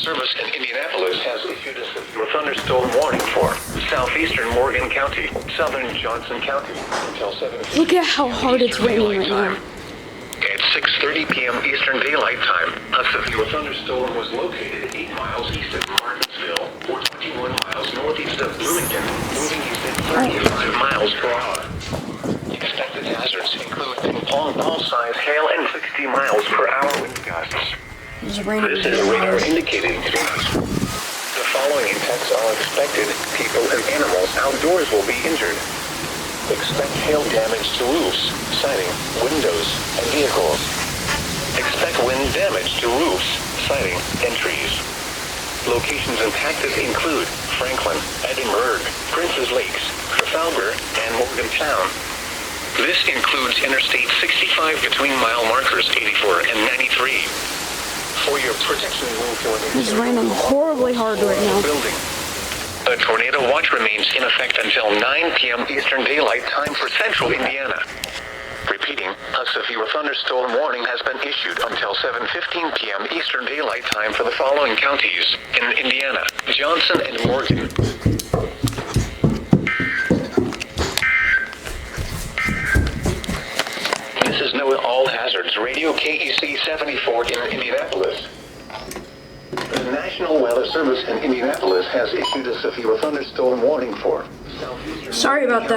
Service in Indianapolis has issued a severe thunderstorm warning for southeastern Morgan County, southern Johnson County, until 7. Look at how hard it's raining right now. At 6:30 p.m. Eastern Daylight Time, a severe thunderstorm was located 8 miles east of Martinsville, or 21 miles northeast of Bloomington, moving east at 35 miles per hour. Expected hazards include ping-pong ball-size hail and 60 miles per hour wind gusts. It's raining. This is radar indicating to us. The following impacts are expected. People and animals outdoors will be injured. Expect hail damage to roofs, siding, windows, and vehicles. Expect wind damage to roofs, siding, and trees. Locations impacted include Franklin, Edinburgh, Princes Lakes, Trafalgar, and Morgantown. This includes Interstate 65 between mile markers 84 and 93. For your protection, it's raining horribly hard right now. Building. A tornado watch remains in effect until 9 p.m. Eastern Daylight Time for central Indiana. Repeating, a severe thunderstorm warning has been issued until 7:15 p.m. Eastern Daylight Time for the following counties in Indiana: Johnson and Morgan. This is NOAA All Hazards Radio KEC 74 in Indianapolis. The National Weather Service in Indianapolis has issued a severe thunderstorm warning for southeastern. Sorry about that.